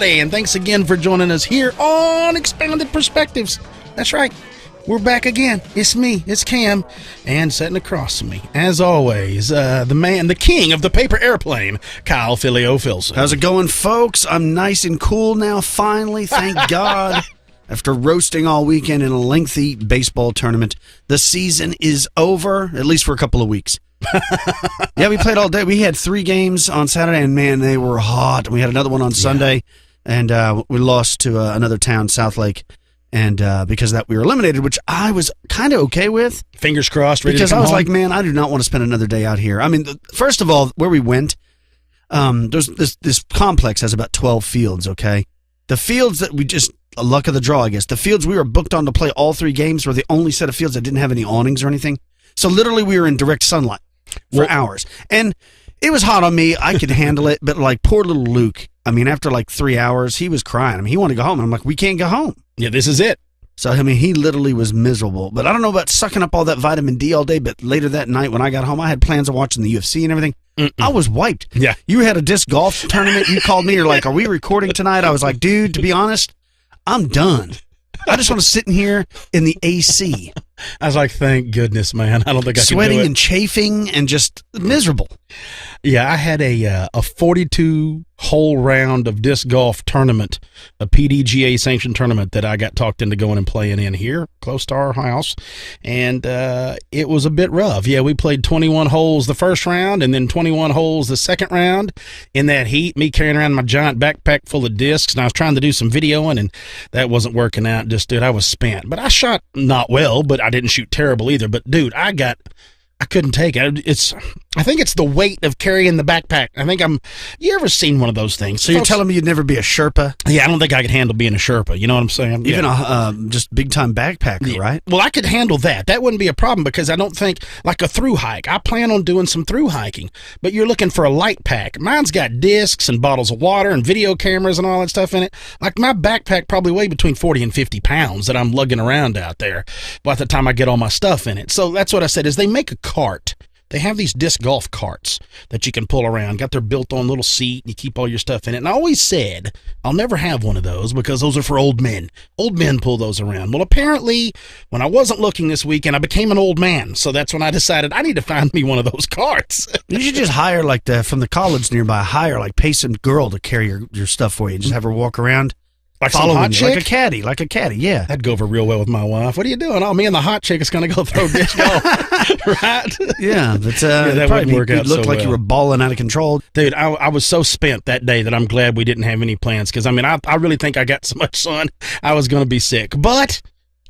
everybody, and thanks again for joining us here on Expanded Perspectives. That's right. We're back again. It's me. It's Cam. And sitting across from me, as always, the man, the king of the paper airplane, Kyle Filio-Filson. How's it going, folks? I'm nice and cool now, finally. Thank God. After roasting all weekend in a lengthy baseball tournament, the season is over, at least for a couple of weeks. Yeah, we played all day. We had 3 games on Saturday, and man, they were hot. We had another one on Sunday, and we lost to another town, South Lake. And because of that, we were eliminated, which I was kind of okay with. Fingers crossed. Ready because to come I was home. like, man, I do not want to spend another day out here. I mean, first of all, where we went, there's this complex has about 12 fields, okay? The fields that we just, a luck of the draw, I guess. The fields we were booked on to play all 3 games were the only set of fields that didn't have any awnings or anything. So literally we were in direct sunlight for hours. And it was hot on me. I could handle it. But like poor little Luke, I mean, after like 3 hours, he was crying. I mean, he wanted to go home. And I'm like, we can't go home. Yeah, this is it. So, I mean, he literally was miserable. But I don't know about sucking up all that vitamin D all day, but later that night when I got home, I had plans of watching the UFC and everything. I was wiped. Yeah. You had a disc golf tournament. You called me. You're like, are we recording tonight? I was like, dude, to be honest, I'm done. I just want to sit in here in the AC. I was like, thank goodness, man. I don't think I can do it. Sweating and chafing and just miserable. Yeah, I had a 42-hole round of disc golf tournament, a PDGA sanctioned tournament that I got talked into going and playing in here, close to our house, and it was a bit rough. Yeah, we played 21 holes the first round and then 21 holes the second round. In that heat, me carrying around my giant backpack full of discs, and I was trying to do some videoing, and that wasn't working out. Just, dude, I was spent. But I shot not well, but I didn't shoot terrible either. But, dude, I couldn't take it. I think it's the weight of carrying the backpack. You ever seen one of those things? So you're telling me you'd never be a Sherpa? Yeah, I don't think I could handle being a Sherpa. You know what I'm saying? Even a just big-time backpacker, right? Well, I could handle that. That wouldn't be a problem because I don't think, like a through hike. I plan on doing some through hiking, but you're looking for a light pack. Mine's got discs and bottles of water and video cameras and all that stuff in it. Like my backpack probably weighed between 40 and 50 pounds that I'm lugging around out there by the time I get all my stuff in it. So that's what I said is they make a cart. They have these disc golf carts that you can pull around. Got their built-on little seat, and you keep all your stuff in it. And I always said, I'll never have one of those because those are for old men. Old men pull those around. Well, apparently, when I wasn't looking this weekend, I became an old man. So that's when I decided I need to find me one of those carts. You should just hire, from the college nearby, pay some girl to carry your stuff for you. Just have her walk around. Like some hot chick? Like a caddy, yeah. That'd go over real well with my wife. What are you doing? Oh, me and the hot chick is going to go throw disc golf. Right? Yeah, but that wouldn't work out so looked like well. You were balling out of control. Dude, I was so spent that day that I'm glad we didn't have any plans because, I really think I got so much sun, I was going to be sick. But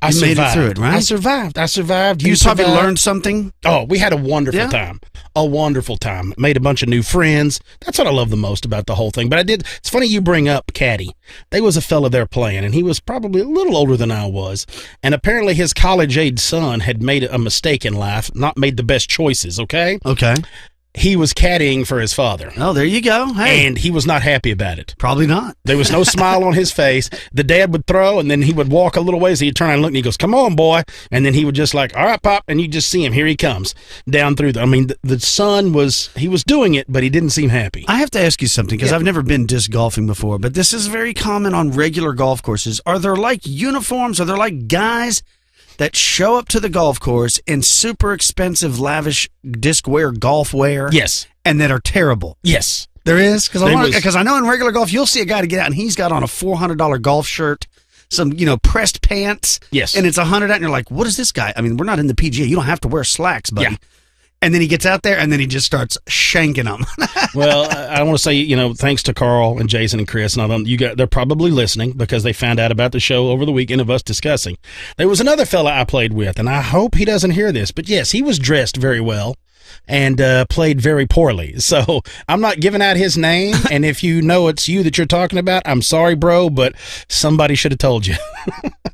I survived. Made it through it, right? I survived. You probably learned something? Oh, we had a wonderful time. A wonderful time. Made a bunch of new friends. That's what I love the most about the whole thing. But it's funny you bring up Caddy. There was a fella there playing, and he was probably a little older than I was. And apparently his college-age son had made a mistake in life, not made the best choices, okay? Okay. He was caddying for his father. Oh, there you go. Hey. And he was not happy about it. Probably not. There was no smile on his face. The dad would throw, and then he would walk a little ways. He'd turn and look, and he goes, "Come on, boy." And then he would just like, "All right, Pop." And you just see him. Here he comes down through the son was doing it, but he didn't seem happy. I have to ask you something because I've never been disc golfing before, but this is very common on regular golf courses. Are there like uniforms? Are there like guys that show up to the golf course in super expensive, lavish disc wear, golf wear? Yes. And that are terrible? Yes. There is? Because I know in regular golf, you'll see a guy to get out, and he's got on a $400 golf shirt, some, pressed pants. Yes. And it's $100 out, and you're like, what is this guy? I mean, we're not in the PGA. You don't have to wear slacks, buddy. Yeah. And then he gets out there, and then he just starts shanking them. Well, I want to say, thanks to Carl and Jason and Chris, and they're probably listening because they found out about the show over the weekend of us discussing. There was another fella I played with, and I hope he doesn't hear this, but yes, he was dressed very well and played very poorly. So I'm not giving out his name, and if you know it's you that you're talking about, I'm sorry, bro, but somebody should have told you.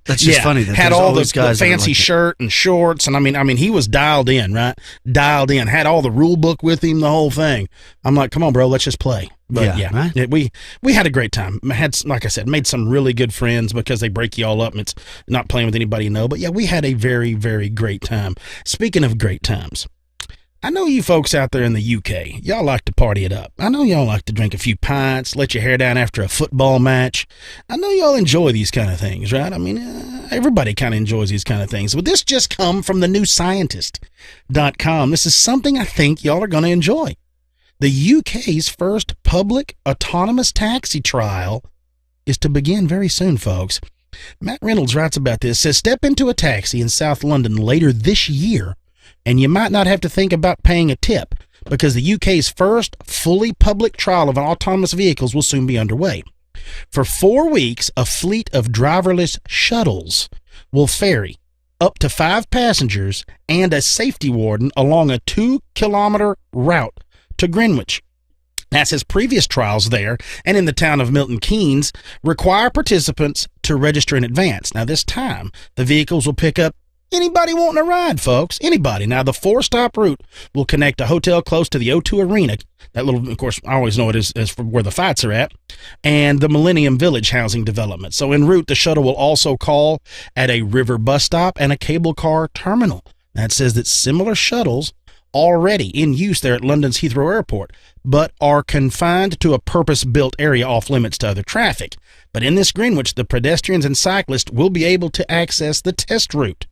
That's just funny. That had all the guys fancy shirt and shorts, and I mean, he was dialed in, right? Dialed in, had all the rule book with him, the whole thing. I'm like, come on, bro, let's just play. But right? we had a great time. Like I said, made some really good friends because they break you all up, and it's not playing with anybody you know. But yeah, we had a very, very great time. Speaking of great times, I know you folks out there in the UK, y'all like to party it up. I know y'all like to drink a few pints, let your hair down after a football match. I know y'all enjoy these kind of things, right? I mean, everybody kind of enjoys these kind of things. But this just come from the newscientist.com. This is something I think y'all are going to enjoy. The UK's first public autonomous taxi trial is to begin very soon, folks. Matt Reynolds writes about this, says, step into a taxi in South London later this year, and you might not have to think about paying a tip because the UK's first fully public trial of autonomous vehicles will soon be underway. For 4 weeks, a fleet of driverless shuttles will ferry up to 5 passengers and a safety warden along a 2-kilometer route to Greenwich. As his previous trials there and in the town of Milton Keynes require participants to register in advance. Now, this time, the vehicles will pick up anybody wanting a ride, folks. Anybody. Now, the 4-stop route will connect a hotel close to the O2 Arena. That little, of course, I always know it is for where the fights are at. And the Millennium Village housing development. So, en route, the shuttle will also call at a river bus stop and a cable car terminal. That says that similar shuttles already in use there at London's Heathrow Airport, but are confined to a purpose-built area off limits to other traffic. But in this Greenwich, the pedestrians and cyclists will be able to access the test route.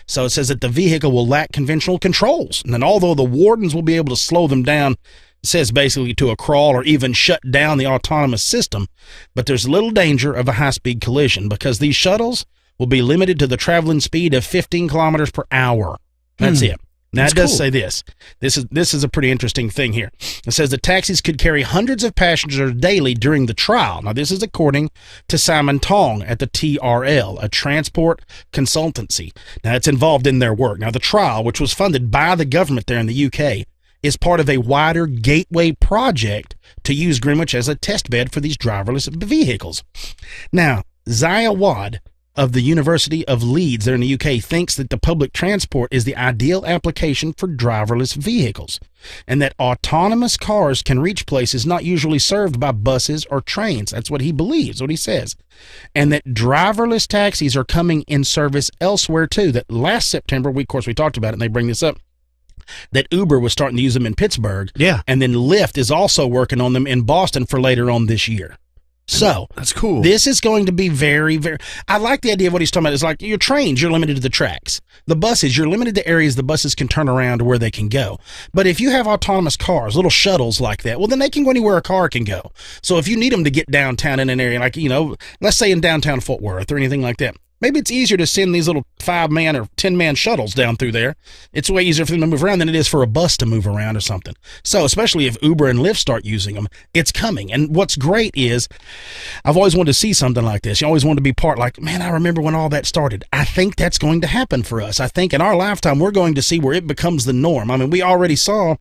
So it says that the vehicle will lack conventional controls. And then although the wardens will be able to slow them down, it says basically to a crawl or even shut down the autonomous system, but there's little danger of a high-speed collision because these shuttles will be limited to the traveling speed of 15 kilometers per hour. That's it. Now, it does say this. This is a pretty interesting thing here. It says the taxis could carry hundreds of passengers daily during the trial. Now, this is according to Simon Tong at the TRL, a transport consultancy. Now, it's involved in their work. Now, the trial, which was funded by the government there in the UK, is part of a wider gateway project to use Greenwich as a test bed for these driverless vehicles. Now, Zaya Wad of the University of Leeds there in the UK thinks that the public transport is the ideal application for driverless vehicles and that autonomous cars can reach places not usually served by buses or trains. That's what he believes, what he says. And that driverless taxis are coming in service elsewhere too. That last September, we talked about it and they bring this up, that Uber was starting to use them in Pittsburgh. Yeah. And then Lyft is also working on them in Boston for later on this year. So that's cool. This is going to be very, very. I like the idea of what he's talking about. It's like your trains, you're limited to the tracks. The buses, you're limited to areas the buses can turn around to where they can go. But if you have autonomous cars, little shuttles like that, well, then they can go anywhere a car can go. So if you need them to get downtown in an area, like, let's say in downtown Fort Worth or anything like that, maybe it's easier to send these little 5-man or 10-man shuttles down through there. It's way easier for them to move around than it is for a bus to move around or something. So especially if Uber and Lyft start using them, it's coming. And what's great is I've always wanted to see something like this. You always want to be part like, man, I remember when all that started. I think that's going to happen for us. I think in our lifetime, we're going to see where it becomes the norm. I mean, we already saw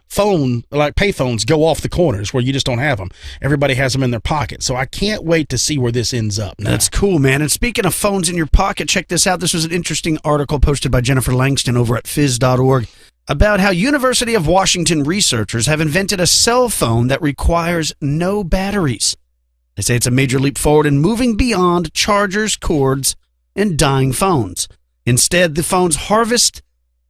payphones go off the corners where you just don't have them. Everybody has them in their pocket. So I can't wait to see where this ends up. Now. That's cool, man. And speaking of phones in your pocket, check this out. This was an interesting article posted by Jennifer Langston over at phys.org about how University of Washington researchers have invented a cell phone that requires no batteries. They say it's a major leap forward in moving beyond chargers, cords, and dying phones. Instead, the phones harvest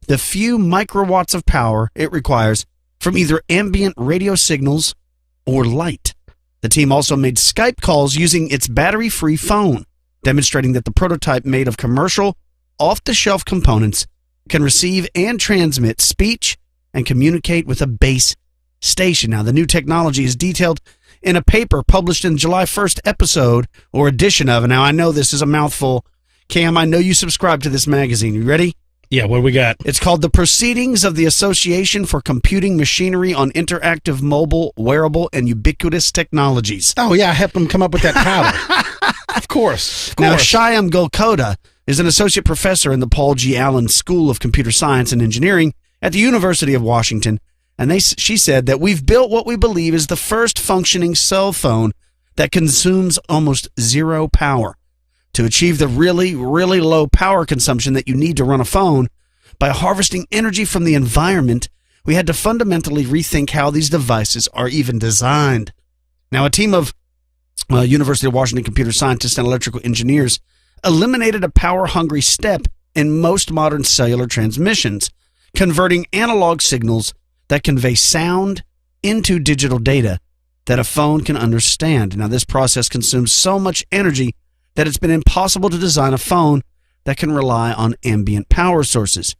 the few microwatts of power it requires from either ambient radio signals or light. The team also made Skype calls using its battery-free phone, demonstrating that the prototype made of commercial, off-the-shelf components can receive and transmit speech and communicate with a base station. Now, the new technology is detailed in a paper published in July 1st episode or edition of, and now I know this is a mouthful. Cam, I know you subscribe to this magazine. You ready? Yeah, what do we got? It's called The Proceedings of the Association for Computing Machinery on Interactive, Mobile, Wearable, and Ubiquitous Technologies. Oh, yeah, I helped them come up with that title. Of course. Now, Shyam Golkota is an associate professor in the Paul G. Allen School of Computer Science and Engineering at the University of Washington, and she said that we've built what we believe is the first functioning cell phone that consumes almost zero power. To achieve the really, really low power consumption that you need to run a phone, by harvesting energy from the environment, we had to fundamentally rethink how these devices are even designed. Now, a team of University of Washington computer scientists and electrical engineers eliminated a power-hungry step in most modern cellular transmissions. converting analog signals that convey sound into digital data that a phone can understand. Now, this process consumes so much energy that it's been impossible to design a phone that can rely on ambient power sources.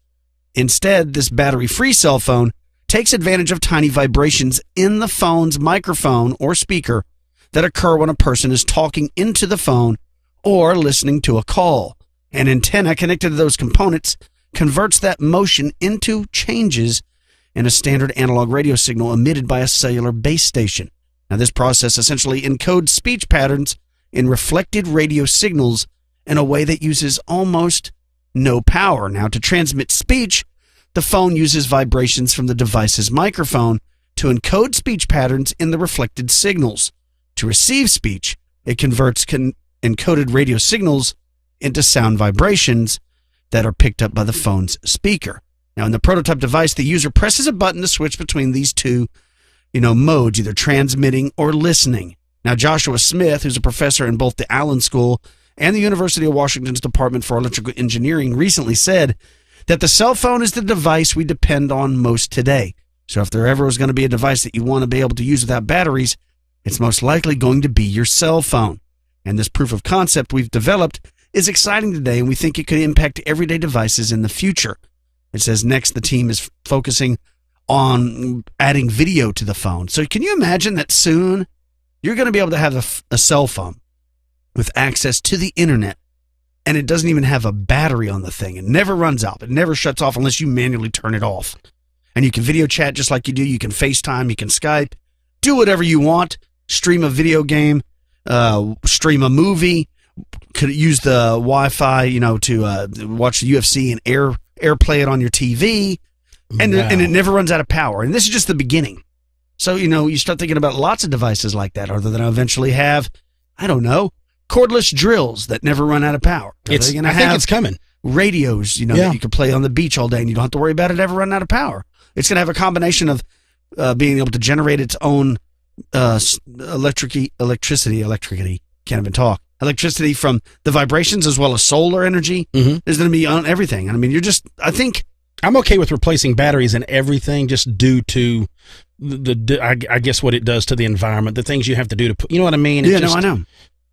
Instead, this battery-free cell phone takes advantage of tiny vibrations in the phone's microphone or speaker that occur when a person is talking into the phone or listening to a call. An antenna connected to those components converts that motion into changes in a standard analog radio signal emitted by a cellular base station. Now, this process essentially encodes speech patterns in reflected radio signals in a way that uses almost no power. Now, to transmit speech, the phone uses vibrations from the device's microphone to encode speech patterns in the reflected signals. To receive speech, it converts encoded radio signals into sound vibrations that are picked up by the phone's speaker. Now, in the prototype device, the user presses a button to switch between these two, modes, either transmitting or listening. Now, Joshua Smith, who's a professor in both the Allen School and the University of Washington's Department for Electrical Engineering, recently said that the cell phone is the device we depend on most today. So if there ever was going to be a device that you want to be able to use without batteries, it's most likely going to be your cell phone. And this proof of concept we've developed is exciting today, and we think it could impact everyday devices in the future. It says next, the team is focusing on adding video to the phone. So can you imagine that soon you're going to be able to have a cell phone with access to the internet, and it doesn't even have a battery on the thing. It never runs out. It never shuts off unless you manually turn it off. And you can video chat just like you do. You can FaceTime. You can Skype. Do whatever you want. Stream a video game. Stream a movie. Could use the Wi-Fi, to watch the UFC and airplay it on your TV. And it never runs out of power. And this is just the beginning. So, you start thinking about lots of devices like that, other than eventually have, cordless drills that never run out of power. I think it's coming. Radios, that you can play on the beach all day and you don't have to worry about it ever running out of power. It's going to have a combination of being able to generate its own electricity, can't even talk. Electricity from the vibrations as well as solar energy. Mm-hmm. There's going to be on everything. I mean, I think I'm okay with replacing batteries and everything just due to I guess what it does to the environment, the things you have to do to put, you know what I mean? I know.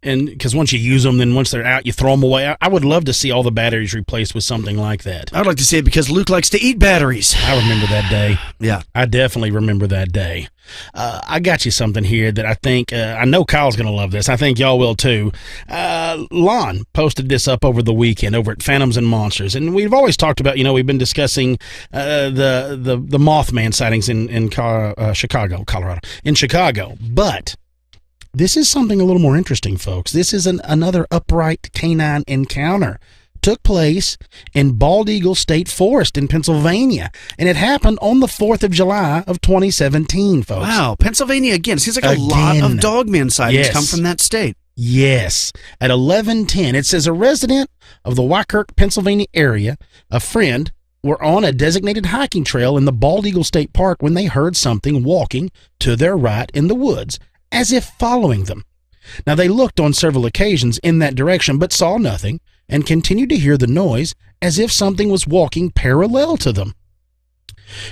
And because once you use them, then once they're out, you throw them away. I would love to see all the batteries replaced with something like that. I'd like to see it because Luke likes to eat batteries. I remember that day. Yeah. I definitely remember that day. I got you something here that I think, I know Kyle's going to love this. I think y'all will too. Lon posted this up over the weekend over at Phantoms and Monsters. And we've always talked about, we've been discussing the Mothman sightings in Chicago, Colorado. In Chicago. But this is something a little more interesting, folks. This is another upright canine encounter. Took place in Bald Eagle State Forest in Pennsylvania, and it happened on the 4th of July of 2017, folks. Wow, Pennsylvania again. Seems like a lot of dogman sightings come from that state. Yes. At 11:10, it says a resident of the Wykirk, Pennsylvania area, a friend, were on a designated hiking trail in the Bald Eagle State Park when they heard something walking to their right in the woods, as if following them. Now, they looked on several occasions in that direction, but saw nothing, and continued to hear the noise as if something was walking parallel to them.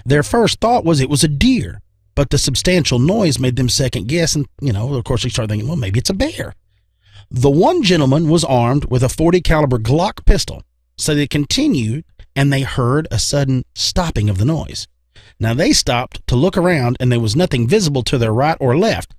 Their first thought was it was a deer, but the substantial noise made them second guess, and, of course, they started thinking, well, maybe it's a bear. The one gentleman was armed with a .40 caliber Glock pistol, so they continued, and they heard a sudden stopping of the noise. Now, they stopped to look around, and there was nothing visible to their right or left.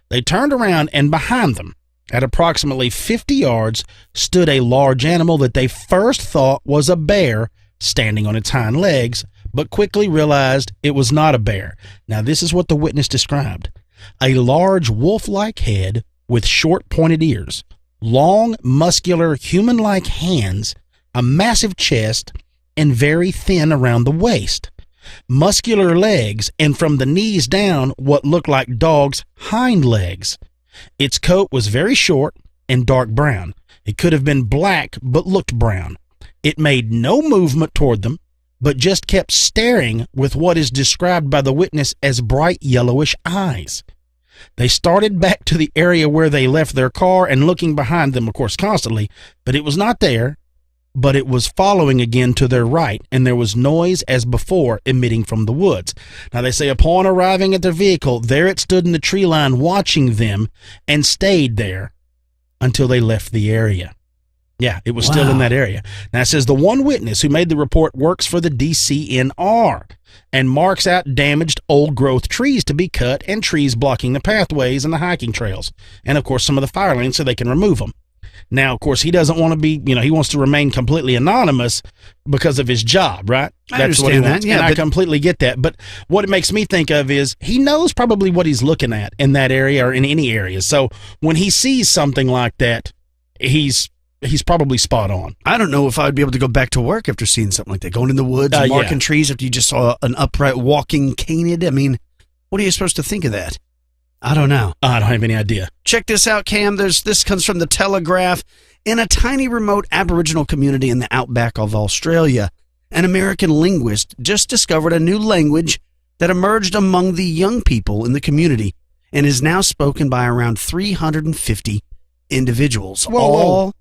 They turned around, and behind them, at approximately 50 yards, stood a large animal that they first thought was a bear standing on its hind legs, but quickly realized it was not a bear. Now, this is what the witness described. A large wolf-like head with short pointed ears, long, muscular, human-like hands, a massive chest, and very thin around the waist. Muscular legs, and from the knees down, what looked like dog's hind legs. Its coat was very short and dark brown. It could have been black, but looked brown. It made no movement toward them, but just kept staring with what is described by the witness as bright yellowish eyes. They started back to the area where they left their car and looking behind them, of course, constantly, but it was not there. but it was following again to their right, and there was noise as before emitting from the woods. Now they say upon arriving at their vehicle, there it stood in the tree line watching them and stayed there until they left the area. Yeah, it was still in that area. Now it says the one witness who made the report works for the DCNR and marks out damaged old growth trees to be cut and trees blocking the pathways and the hiking trails. And of course some of the fire lanes so they can remove them. Now, of course, he doesn't want to be, he wants to remain completely anonymous because of his job, right? I understand that. Yeah, and I completely get that. But what it makes me think of is he knows probably what he's looking at in that area or in any area. So when he sees something like that, he's probably spot on. I don't know if I would be able to go back to work after seeing something like that. Going in the woods, marking trees after you just saw an upright walking canid. I mean, what are you supposed to think of that? I don't know. I don't have any idea. Check this out, Cam. This comes from the Telegraph. In a tiny remote Aboriginal community in the outback of Australia, an American linguist just discovered a new language that emerged among the young people in the community and is now spoken by around 350 individuals. Whoa.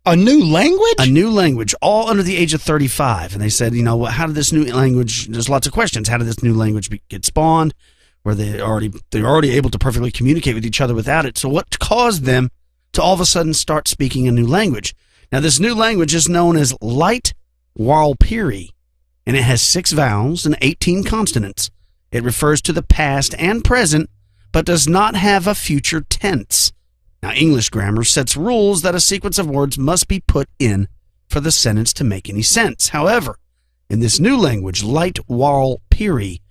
A new language? A new language, all under the age of 35. And they said, how did this new language, there's lots of questions. How did this new language get spawned? Were they're already able to perfectly communicate with each other without it? So what caused them to all of a sudden start speaking a new language? Now, this new language is known as Light Warlpiri, and it has 6 vowels and 18 consonants. It refers to the past and present, but does not have a future tense. Now, English grammar sets rules that a sequence of words must be put in for the sentence to make any sense. However, in this new language, Light Warlpiri,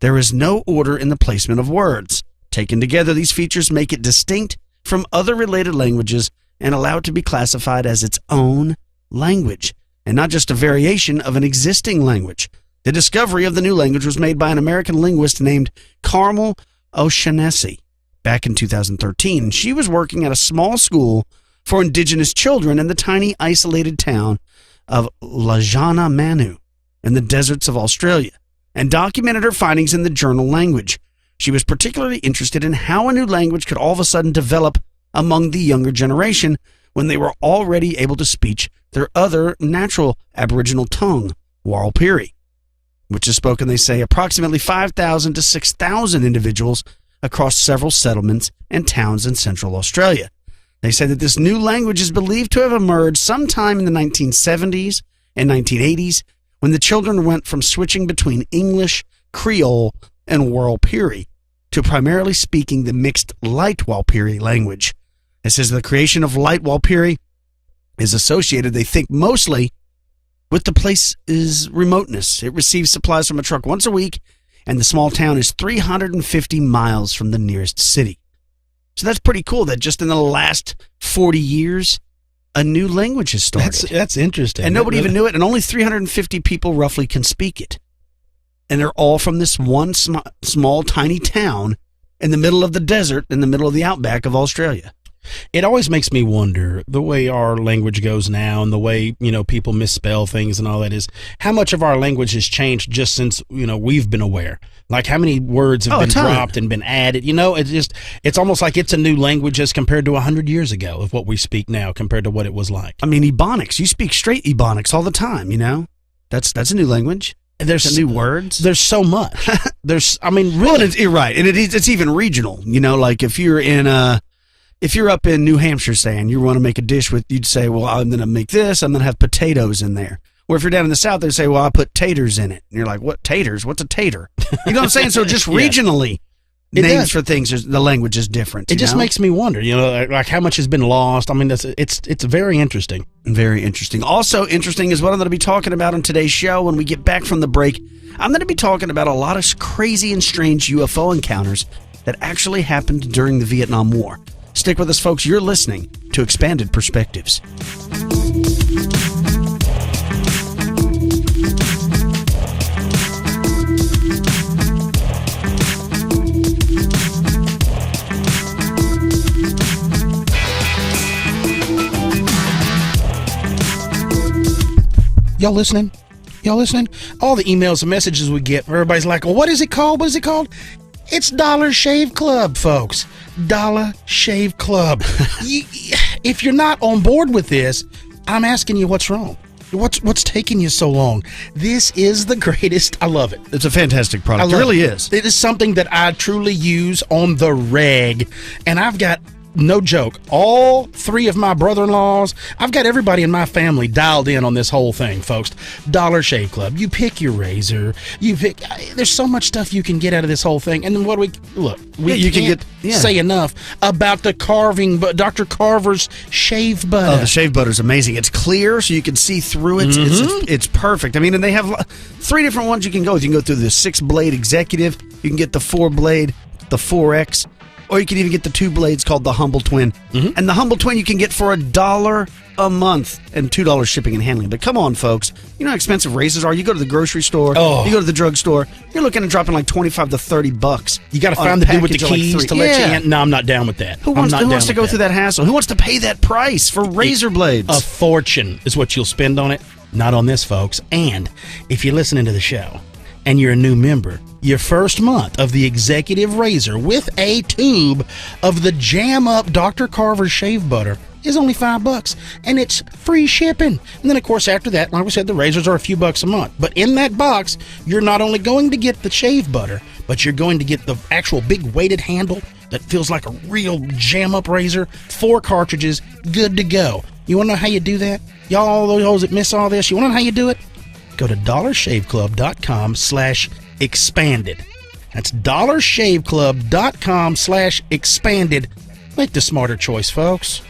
there is no order in the placement of words. Taken together, these features make it distinct from other related languages and allow it to be classified as its own language, and not just a variation of an existing language. The discovery of the new language was made by an American linguist named Carmel O'Shaughnessy back in 2013. She was working at a small school for indigenous children in the tiny isolated town of Lajana Manu in the deserts of Australia, and documented her findings in the journal language. She was particularly interested in how a new language could all of a sudden develop among the younger generation when they were already able to speak their other natural Aboriginal tongue, Warlpiri, which is spoken, they say, approximately 5,000 to 6,000 individuals across several settlements and towns in central Australia. They say that this new language is believed to have emerged sometime in the 1970s and 1980s, when the children went from switching between English, Creole, and Warlpiri to primarily speaking the mixed Light Warlpiri language. It says the creation of Light Warlpiri is associated, they think, mostly with the place's remoteness. It receives supplies from a truck once a week, and the small town is 350 miles from the nearest city. So that's pretty cool that just in the last 40 years, a new language has started. That's interesting. And nobody even knew it, and only 350 people roughly can speak it. And they're all from this one small, tiny town in the middle of the desert, in the middle of the outback of Australia. It always makes me wonder, the way our language goes now and the way, people misspell things and all that, is how much of our language has changed just since, we've been aware. Like how many words have been dropped and been added. It's almost like it's a new language as compared to 100 years ago of what we speak now compared to what it was like. I mean, Ebonics. You speak straight Ebonics all the time, That's a new language. There's new words. There's so much. Really. Well, you're right. And it's even regional. Like if you're up in New Hampshire, say, and you want to make a dish you'd say, well, I'm going to make this, I'm going to have potatoes in there. Or if you're down in the South, they'd say, well, I put taters in it. And you're like, what, taters? What's a tater? You know what I'm saying? So just regionally, names for things, the language is different. It just makes me wonder, like how much has been lost. I mean, it's very interesting. Very interesting. Also interesting is what I'm going to be talking about on today's show when we get back from the break. I'm going to be talking about a lot of crazy and strange UFO encounters that actually happened during the Vietnam War. Stick with us, folks. You're listening to Expanded Perspectives. Y'all listening? All the emails and messages we get, everybody's like, well, what is it called? It's Dollar Shave Club, folks. Dollar Shave Club. If you're not on board with this, I'm asking you what's wrong. What's taking you so long? This is the greatest. I love it. It's a fantastic product. It really is. It is something that I truly use on the reg, and I've got, no joke, all 3 of my brother-in-laws, I've got everybody in my family dialed in on this whole thing, folks. Dollar Shave Club, you pick your razor, there's so much stuff you can get out of this whole thing. And then we can't say enough about the carving, but Dr. Carver's shave butter. Oh, the shave butter is amazing. It's clear, so you can see through it. It's perfect. I mean, and they have 3 different ones you can go with. You can go through the 6-blade executive, you can get the 4-blade, the 4X, or you can even get the 2 blades called the Humble Twin. And the Humble Twin you can get for $1 a month and $2 shipping and handling. But come on, folks. You know how expensive razors are? You go to the grocery store, you go to the drugstore, you're looking at dropping like $25 to $30. You got to find the dude with the keys to let you in. No, I'm not down with that. Who wants to go through that hassle? Who wants to pay that price for razor blades? A fortune is what you'll spend on it. Not on this, folks. And if you're listening to the show and you're a new member, your first month of the executive razor with a tube of the jam up Dr. Carver's shave butter is only $5, and it's free shipping. And then, of course, after that, like we said, the razors are a few bucks a month. But in that box, you're not only going to get the shave butter, but you're going to get the actual big weighted handle that feels like a real jam up razor, 4 cartridges, good to go. You want to know how you do that? Y'all, those that miss all this, you want to know how you do it? Go to dollarshaveclub.com/expanded. That's dollarshaveclub.com/expanded. Make the smarter choice, folks.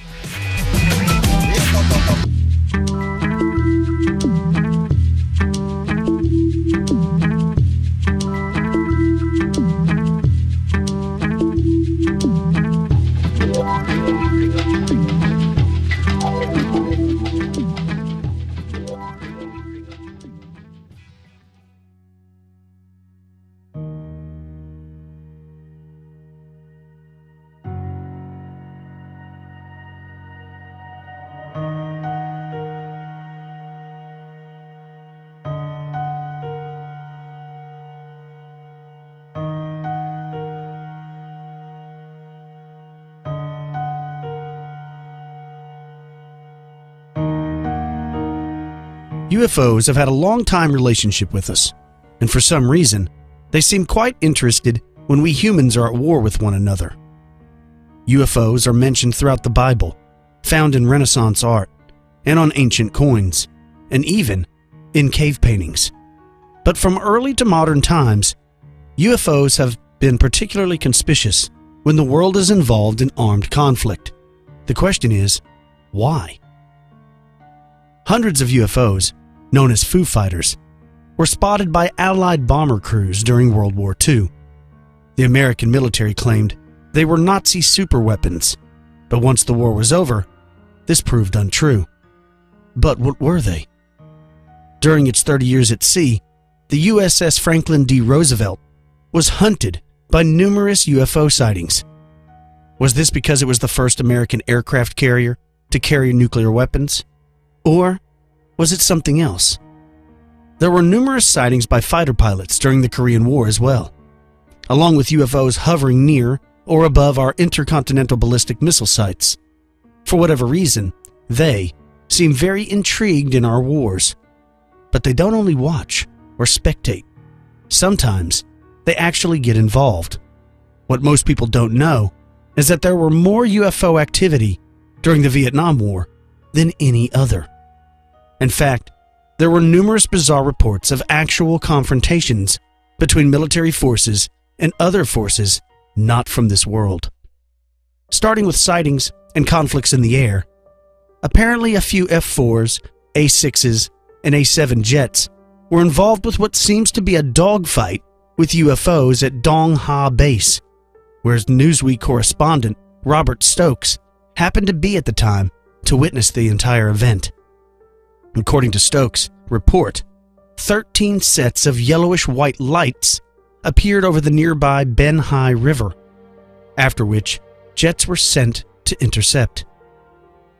UFOs have had a long-time relationship with us, and for some reason, they seem quite interested when we humans are at war with one another. UFOs are mentioned throughout the Bible, found in Renaissance art, and on ancient coins, and even in cave paintings. But from early to modern times, UFOs have been particularly conspicuous when the world is involved in armed conflict. The question is, why? Hundreds of UFOs, known as Foo Fighters, were spotted by Allied bomber crews during World War II. The American military claimed they were Nazi superweapons, but once the war was over, this proved untrue. But what were they? During its 30 years at sea, the USS Franklin D. Roosevelt was hunted by numerous UFO sightings. Was this because it was the first American aircraft carrier to carry nuclear weapons? Or was it something else? There were numerous sightings by fighter pilots during the Korean War as well, along with UFOs hovering near or above our intercontinental ballistic missile sites. For whatever reason, they seem very intrigued in our wars. But they don't only watch or spectate. Sometimes they actually get involved. What most people don't know is that there were more UFO activity during the Vietnam War than any other. In fact, there were numerous bizarre reports of actual confrontations between military forces and other forces not from this world. Starting with sightings and conflicts in the air, apparently a few F-4s, A-6s, and A-7 jets were involved with what seems to be a dogfight with UFOs at Dong Ha Base, where Newsweek correspondent Robert Stokes happened to be at the time to witness the entire event. According to Stokes' report, 13 sets of yellowish-white lights appeared over the nearby Ben Hai River, after which jets were sent to intercept.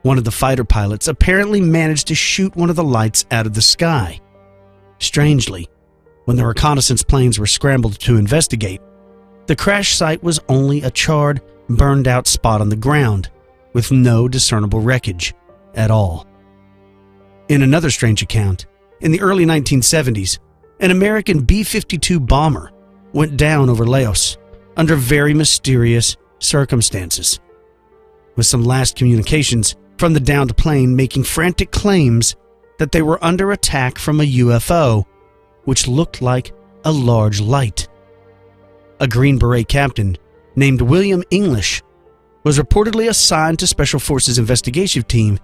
One of the fighter pilots apparently managed to shoot one of the lights out of the sky. Strangely, when the reconnaissance planes were scrambled to investigate, the crash site was only a charred, burned-out spot on the ground, with no discernible wreckage at all. In another strange account, in the early 1970s, an American B-52 bomber went down over Laos under very mysterious circumstances, with some last communications from the downed plane making frantic claims that they were under attack from a UFO, which looked like a large light. A Green Beret captain named William English was reportedly assigned to Special Forces investigation team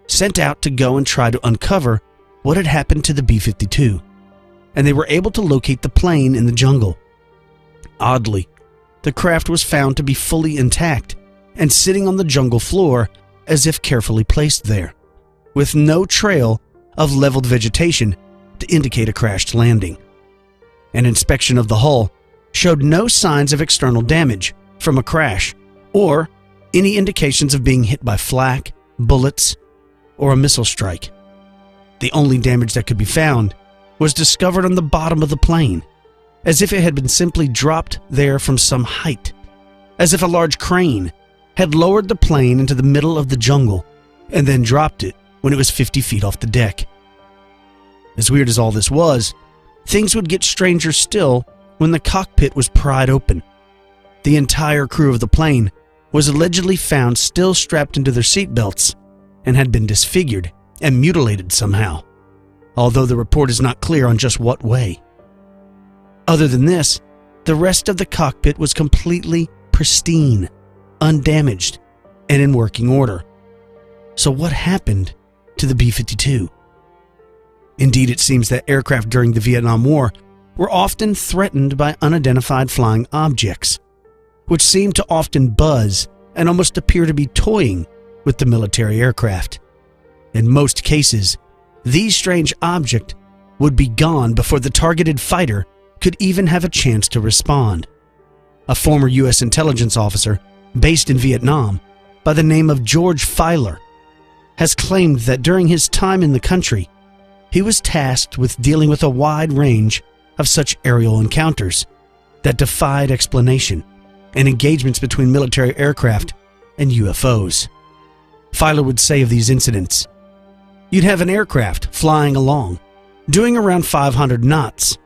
sent out to go and try to uncover what had happened to the B-52, and they were able to locate the plane in the jungle. Oddly, the craft was found to be fully intact and sitting on the jungle floor as if carefully placed there, with no trail of leveled vegetation to indicate a crashed landing. An inspection of the hull showed no signs of external damage from a crash or any indications of being hit by flak, bullets, or a missile strike. The only damage that could be found was discovered on the bottom of the plane, as if it had been simply dropped there from some height, as if a large crane had lowered the plane into the middle of the jungle and then dropped it when it was 50 feet off the deck. As weird as all this was, things would get stranger still when the cockpit was pried open. The entire crew of the plane was allegedly found still strapped into their seatbelts and had been disfigured and mutilated somehow, although the report is not clear on just what way. Other than this, the rest of the cockpit was completely pristine, undamaged, and in working order. So what happened to the B-52? Indeed, it seems that aircraft during the Vietnam War were often threatened by unidentified flying objects, which seemed to often buzz and almost appear to be toying with the military aircraft. In most cases, these strange objects would be gone before the targeted fighter could even have a chance to respond. A former U.S. intelligence officer based in Vietnam by the name of George Filer has claimed that during his time in the country, he was tasked with dealing with a wide range of such aerial encounters that defied explanation and engagements between military aircraft and UFOs. Filer would say of these incidents, "You'd have an aircraft flying along, doing around 500 knots,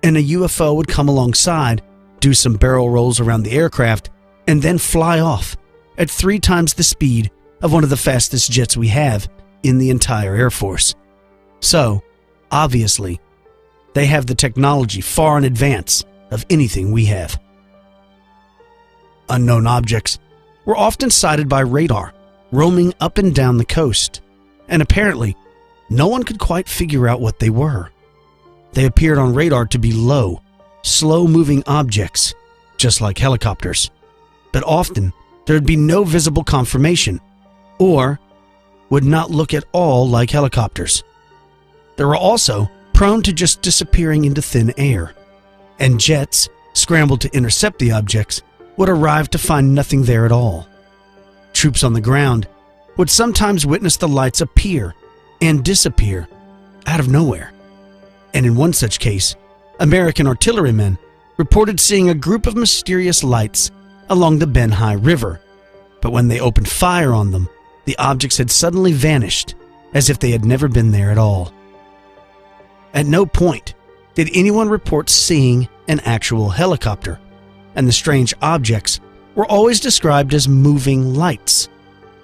and a UFO would come alongside, do some barrel rolls around the aircraft, and then fly off at 3 times the speed of one of the fastest jets we have in the entire Air Force. So, obviously, they have the technology far in advance of anything we have." Unknown objects were often sighted by radar, roaming up and down the coast, and apparently, no one could quite figure out what they were. They appeared on radar to be low, slow-moving objects, just like helicopters, but often there would be no visible confirmation, or would not look at all like helicopters. They were also prone to just disappearing into thin air, and jets, scrambled to intercept the objects, would arrive to find nothing there at all. Troops on the ground would sometimes witness the lights appear and disappear out of nowhere. And in one such case, American artillerymen reported seeing a group of mysterious lights along the Ben Hai River, but when they opened fire on them, the objects had suddenly vanished as if they had never been there at all. At no point did anyone report seeing an actual helicopter, and the strange objects were always described as moving lights,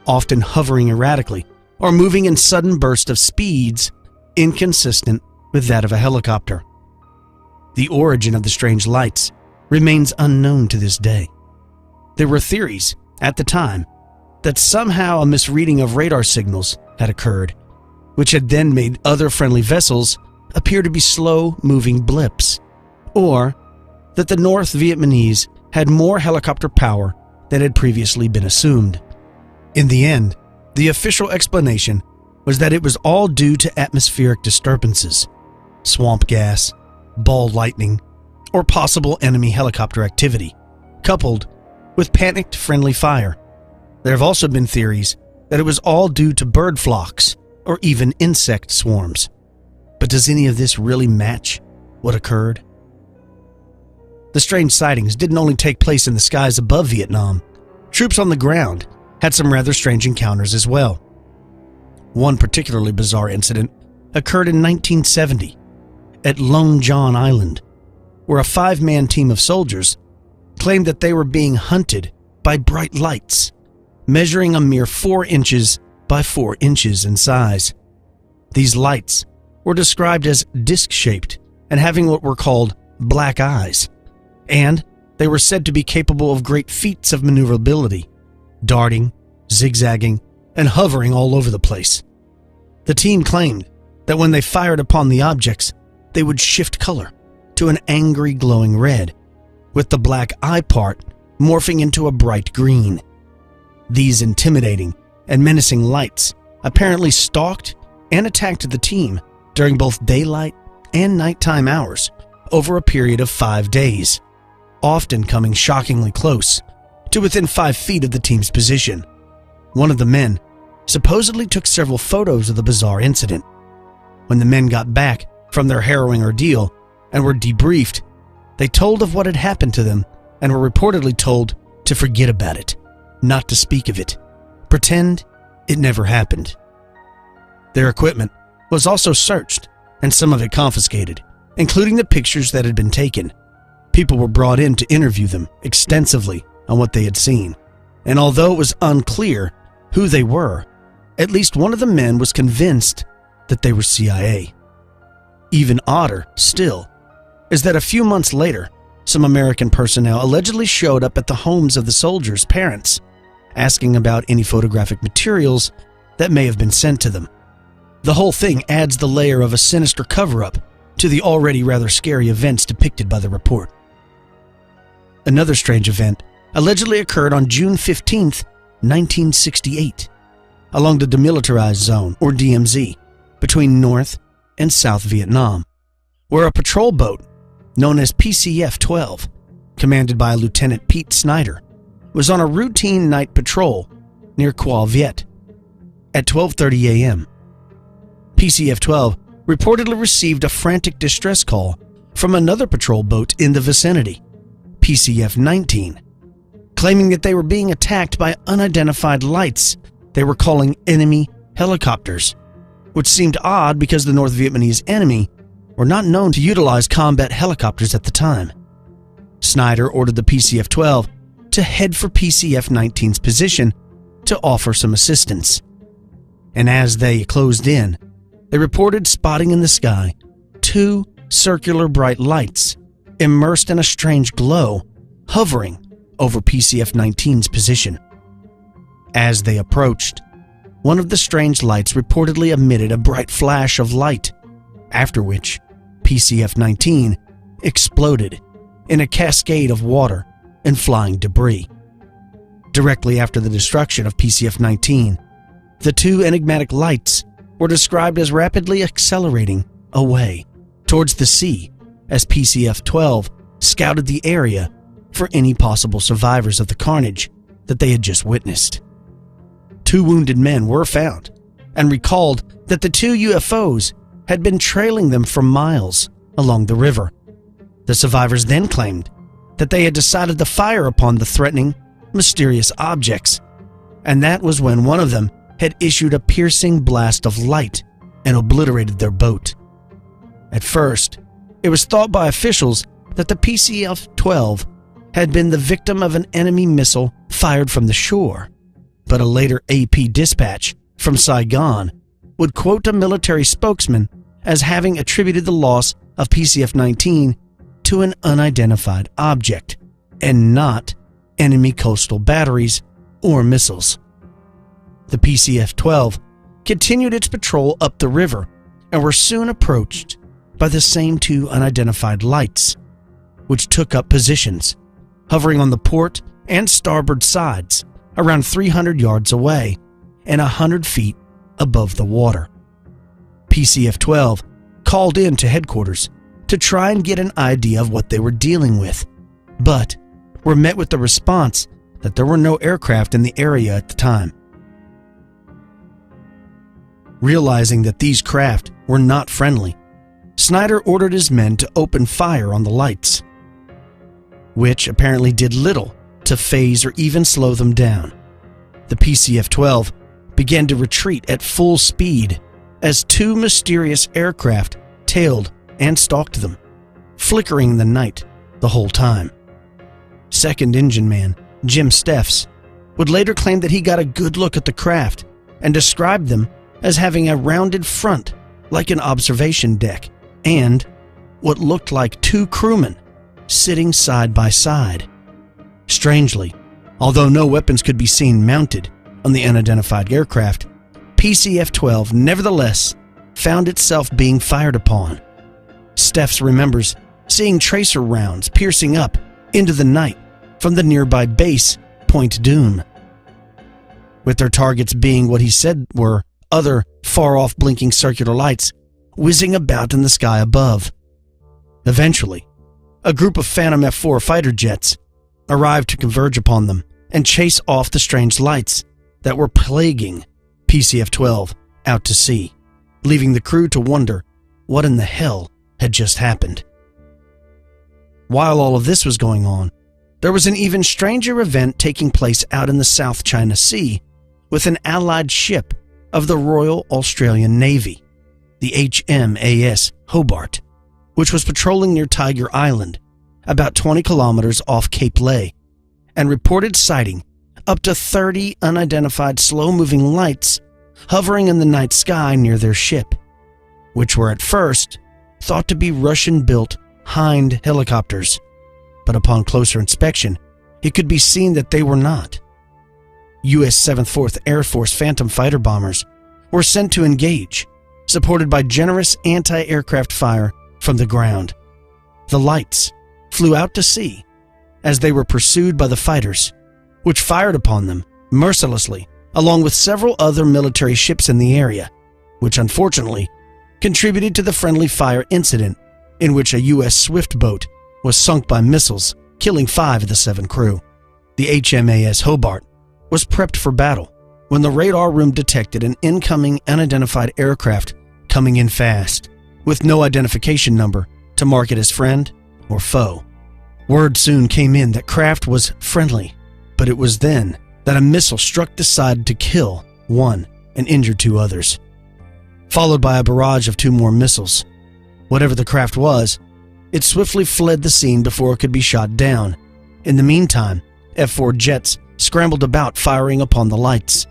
often hovering erratically or moving in sudden bursts of speeds inconsistent with that of a helicopter. The origin of the strange lights remains unknown to this day. There were theories at the time that somehow a misreading of radar signals had occurred, which had then made other friendly vessels appear to be slow-moving blips, or that the North Vietnamese had more helicopter power than had previously been assumed. In the end, the official explanation was that it was all due to atmospheric disturbances, swamp gas, ball lightning, or possible enemy helicopter activity, coupled with panicked friendly fire. There have also been theories that it was all due to bird flocks or even insect swarms. But does any of this really match what occurred? The strange sightings didn't only take place in the skies above Vietnam. Troops on the ground had some rather strange encounters as well. One particularly bizarre incident occurred in 1970 at Lone John Island, where a 5-man team of soldiers claimed that they were being hunted by bright lights, measuring a mere 4 inches by 4 inches in size. These lights were described as disc-shaped and having what were called black eyes, and they were said to be capable of great feats of maneuverability, darting, zigzagging, and hovering all over the place. The team claimed that when they fired upon the objects, they would shift color to an angry glowing red, with the black eye part morphing into a bright green. These intimidating and menacing lights apparently stalked and attacked the team during both daylight and nighttime hours over a period of 5 days, often coming shockingly close to within 5 feet of the team's position. One of the men supposedly took several photos of the bizarre incident. When the men got back from their harrowing ordeal and were debriefed, they told of what had happened to them and were reportedly told to forget about it, not to speak of it, pretend it never happened. Their equipment was also searched and some of it confiscated, including the pictures that had been taken. People were brought in to interview them extensively on what they had seen, and although it was unclear who they were, at least one of the men was convinced that they were CIA. Even odder still is that a few months later, some American personnel allegedly showed up at the homes of the soldiers' parents, asking about any photographic materials that may have been sent to them. The whole thing adds the layer of a sinister cover-up to the already rather scary events depicted by the report. Another strange event allegedly occurred on June 15th, 1968, along the Demilitarized Zone, or DMZ, between North and South Vietnam, where a patrol boat known as PCF-12, commanded by Lieutenant Pete Snyder, was on a routine night patrol near Qua Viet. At 12:30 a.m., PCF-12 reportedly received a frantic distress call from another patrol boat in the vicinity, PCF-19, claiming that they were being attacked by unidentified lights they were calling enemy helicopters, which seemed odd because the North Vietnamese enemy were not known to utilize combat helicopters at the time. Snyder ordered the PCF-12 to head for PCF-19's position to offer some assistance. And as they closed in, they reported spotting in the sky 2 circular bright lights immersed in a strange glow hovering over PCF-19's position. As they approached, one of the strange lights reportedly emitted a bright flash of light, after which PCF-19 exploded in a cascade of water and flying debris. Directly after the destruction of PCF-19, the 2 enigmatic lights were described as rapidly accelerating away towards the sea as PCF-12 scouted the area for any possible survivors of the carnage that they had just witnessed. 2 wounded men were found and recalled that the 2 UFOs had been trailing them for miles along the river. The survivors then claimed that they had decided to fire upon the threatening, mysterious objects, and that was when one of them had issued a piercing blast of light and obliterated their boat. At first, it was thought by officials that the PCF-12 had been the victim of an enemy missile fired from the shore, but a later AP dispatch from Saigon would quote a military spokesman as having attributed the loss of PCF-19 to an unidentified object and not enemy coastal batteries or missiles. The PCF-12 continued its patrol up the river and were soon approached by the same 2 unidentified lights, which took up positions, hovering on the port and starboard sides around 300 yards away and 100 feet above the water. PCF-12 called in to headquarters to try and get an idea of what they were dealing with, but were met with the response that there were no aircraft in the area at the time. Realizing that these craft were not friendly, Snyder ordered his men to open fire on the lights, which apparently did little to phase or even slow them down. The PCF-12 began to retreat at full speed as two mysterious aircraft tailed and stalked them, flickering in the night the whole time. Second engine man, Jim Steffs, would later claim that he got a good look at the craft and described them as having a rounded front like an observation deck and what looked like two crewmen sitting side by side. Strangely, although no weapons could be seen mounted on the unidentified aircraft, PCF-12 nevertheless found itself being fired upon. Steffs remembers seeing tracer rounds piercing up into the night from the nearby base, Point Doom, with their targets being what he said were other far-off blinking circular lights whizzing about in the sky above. Eventually, a group of Phantom F-4 fighter jets arrived to converge upon them and chase off the strange lights that were plaguing PCF-12 out to sea, leaving the crew to wonder what in the hell had just happened. While all of this was going on, there was an even stranger event taking place out in the South China Sea with an allied ship of the Royal Australian Navy, the HMAS Hobart, which was patrolling near Tiger Island, about 20 kilometers off Cape Lay, and reported sighting up to 30 unidentified slow-moving lights hovering in the night sky near their ship, which were at first thought to be Russian-built Hind helicopters, but upon closer inspection, it could be seen that they were not. U.S. 7th 4th Air Force Phantom fighter bombers were sent to engage, supported by generous anti-aircraft fire from the ground. The lights flew out to sea as they were pursued by the fighters, which fired upon them mercilessly, along with several other military ships in the area, which unfortunately contributed to the friendly fire incident in which a U.S. Swift boat was sunk by missiles, killing 5 of the 7 crew. The HMAS Hobart was prepped for battle when the radar room detected an incoming unidentified aircraft coming in fast, with no identification number to mark it as friend or foe. Word soon came in that craft was friendly, but it was then that a missile struck the side to kill 1 and injure 2 others, followed by a barrage of 2 more missiles. Whatever the craft was, it swiftly fled the scene before it could be shot down. In the meantime, F-4 jets scrambled about firing upon the lights,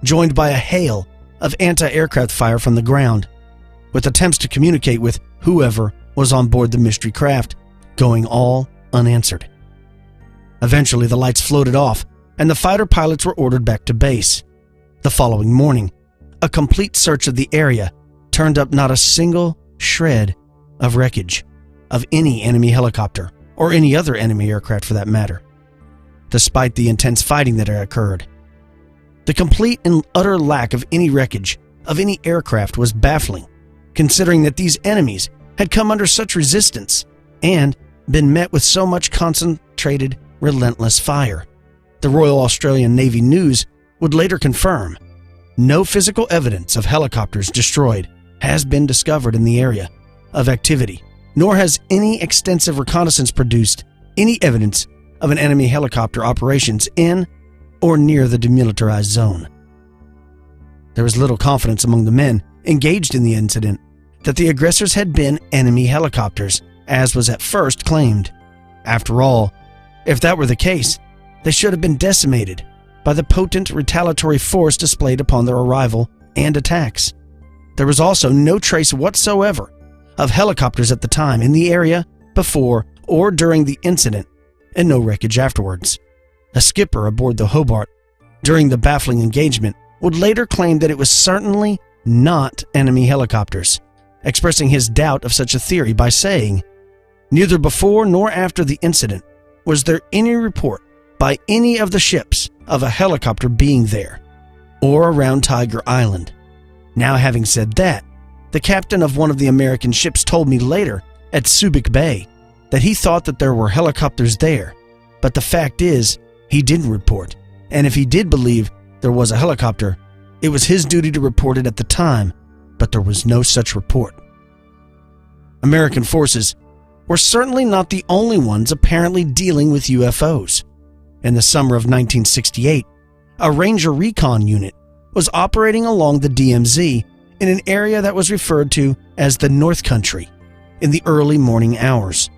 joined by a hail of anti-aircraft fire from the ground, with attempts to communicate with whoever was on board the mystery craft going all unanswered. Eventually, the lights floated off, and the fighter pilots were ordered back to base. The following morning, a complete search of the area turned up not a single shred of wreckage of any enemy helicopter, or any other enemy aircraft for that matter, despite the intense fighting that had occurred. The complete and utter lack of any wreckage of any aircraft was baffling, considering that these enemies had come under such resistance and been met with so much concentrated, relentless fire. The Royal Australian Navy News would later confirm, no physical evidence of helicopters destroyed has been discovered in the area of activity, nor has any extensive reconnaissance produced any evidence of an enemy helicopter operations in or near the demilitarized zone. There was little confidence among the men engaged in the incident that the aggressors had been enemy helicopters, as was at first claimed. After all, if that were the case, they should have been decimated by the potent retaliatory force displayed upon their arrival and attacks. There was also no trace whatsoever of helicopters at the time in the area before or during the incident, and no wreckage afterwards. A skipper aboard the Hobart during the baffling engagement would later claim that it was certainly not enemy helicopters, expressing his doubt of such a theory by saying, "Neither before nor after the incident was there any report by any of the ships of a helicopter being there or around Tiger Island." Now, having said that, the captain of one of the American ships told me later at Subic Bay that he thought that there were helicopters there, but the fact is, he didn't report, and if he did believe there was a helicopter, it was his duty to report it at the time, but there was no such report. American forces were certainly not the only ones apparently dealing with UFOs. In the summer of 1968, a Ranger Recon unit was operating along the DMZ in an area that was referred to as the North Country in the early morning hours.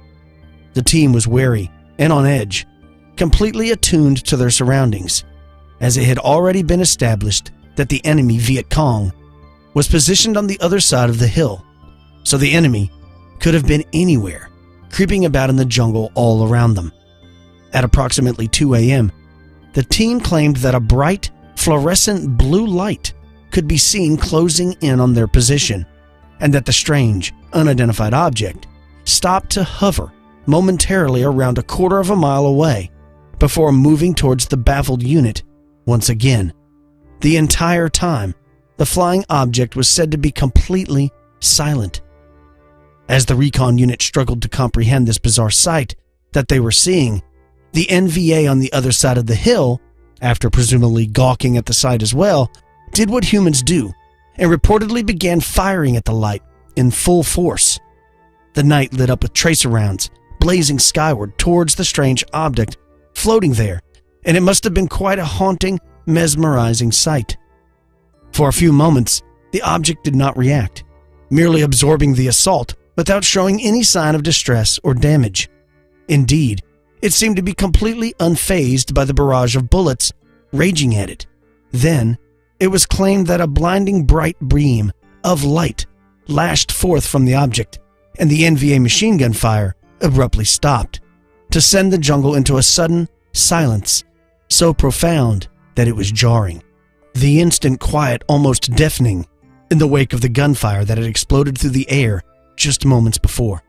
The team was wary and on edge, completely attuned to their surroundings, as it had already been established that the enemy Viet Cong was positioned on the other side of the hill, so the enemy could have been anywhere, creeping about in the jungle all around them. At approximately 2 a.m., the team claimed that a bright, fluorescent blue light could be seen closing in on their position, and that the strange, unidentified object stopped to hover momentarily around a quarter of a mile away before moving towards the baffled unit once again. The entire time, the flying object was said to be completely silent. As the recon unit struggled to comprehend this bizarre sight that they were seeing, the NVA on the other side of the hill, after presumably gawking at the sight as well, did what humans do and reportedly began firing at the light in full force. The night lit up with tracer rounds, blazing skyward towards the strange object floating there, and it must have been quite a haunting, mesmerizing sight. For a few moments, the object did not react, merely absorbing the assault without showing any sign of distress or damage. Indeed, it seemed to be completely unfazed by the barrage of bullets raging at it. Then, it was claimed that a blinding bright beam of light lashed forth from the object, and the NVA machine gun fire abruptly stopped, to send the jungle into a sudden silence so profound that it was jarring. The instant quiet almost deafening in the wake of the gunfire that had exploded through the air just moments before.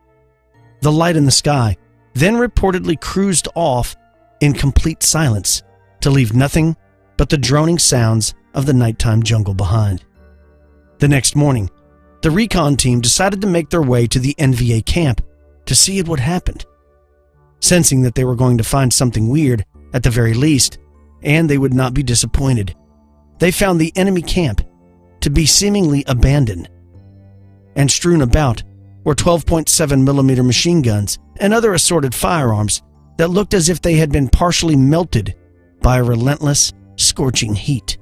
The light in the sky then reportedly cruised off in complete silence to leave nothing but the droning sounds of the nighttime jungle behind. The next morning, the recon team decided to make their way to the NVA camp to see what happened. Sensing that they were going to find something weird, at the very least, and they would not be disappointed, they found the enemy camp to be seemingly abandoned. And strewn about were 12.7mm machine guns and other assorted firearms that looked as if they had been partially melted by a relentless, scorching heat.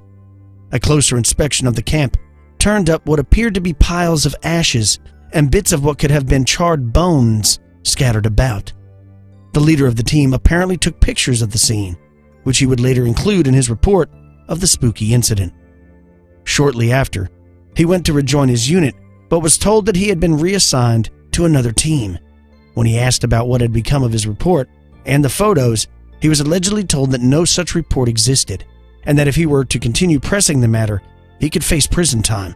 A closer inspection of the camp turned up what appeared to be piles of ashes and bits of what could have been charred bones scattered about. The leader of the team apparently took pictures of the scene, which he would later include in his report of the spooky incident. Shortly after, he went to rejoin his unit, but was told that he had been reassigned to another team. When he asked about what had become of his report and the photos, he was allegedly told that no such report existed, and that if he were to continue pressing the matter, he could face prison time.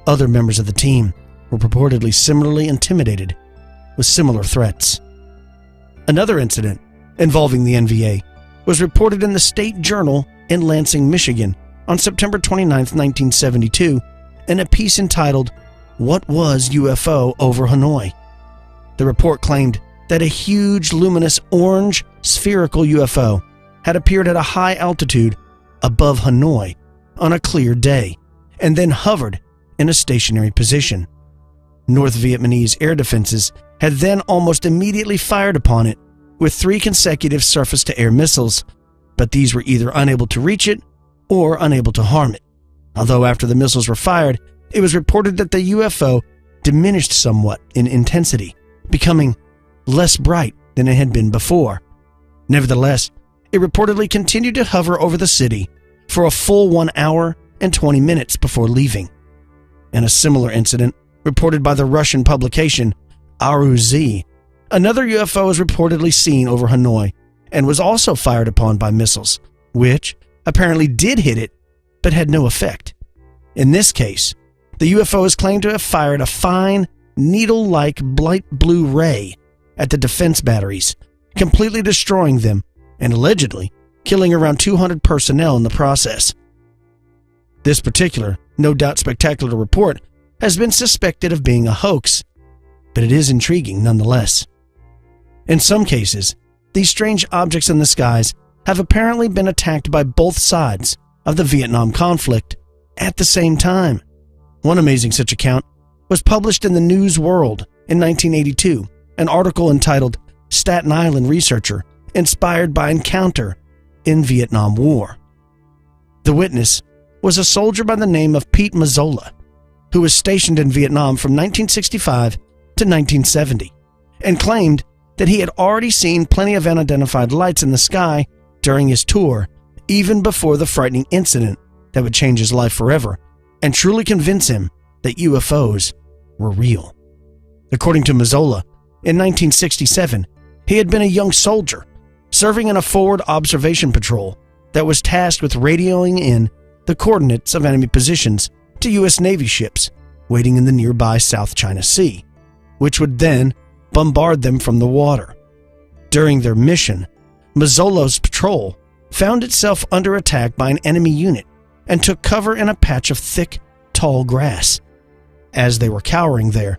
Other members of the team were purportedly similarly intimidated with similar threats. Another incident involving the NVA was reported in the State Journal in Lansing, Michigan on September 29, 1972, in a piece entitled, "What Was UFO Over Hanoi?" The report claimed that a huge, luminous, orange, spherical UFO had appeared at a high altitude above Hanoi on a clear day, and then hovered in a stationary position. North Vietnamese air defenses had then almost immediately fired upon it with 3 consecutive surface-to-air missiles, but these were either unable to reach it or unable to harm it. Although after the missiles were fired, it was reported that the UFO diminished somewhat in intensity, becoming less bright than it had been before. Nevertheless, it reportedly continued to hover over the city for a full 1 hour and 20 minutes before leaving. In a similar incident reported by the Russian publication Aruz, another UFO was reportedly seen over Hanoi and was also fired upon by missiles, which apparently did hit it but had no effect. In this case, the UFO is claimed to have fired a fine, needle-like light blue ray at the defense batteries, completely destroying them and allegedly killing around 200 personnel in the process. This particular, no doubt spectacular report has been suspected of being a hoax, but it is intriguing nonetheless. In some cases, these strange objects in the skies have apparently been attacked by both sides of the Vietnam conflict at the same time. One amazing such account was published in the News World in 1982, an article entitled "Staten Island Researcher Inspired by Encounter in Vietnam War." The witness was a soldier by the name of Pete Mazzola, who was stationed in Vietnam from 1965 to 1970, and claimed that he had already seen plenty of unidentified lights in the sky during his tour, even before the frightening incident that would change his life forever and truly convince him that UFOs were real. According to Mazzola, in 1967, he had been a young soldier serving in a forward observation patrol that was tasked with radioing in the coordinates of enemy positions to U.S. Navy ships waiting in the nearby South China Sea, which would then bombard them from the water. During their mission, Mazzola's patrol found itself under attack by an enemy unit and took cover in a patch of thick, tall grass. As they were cowering there,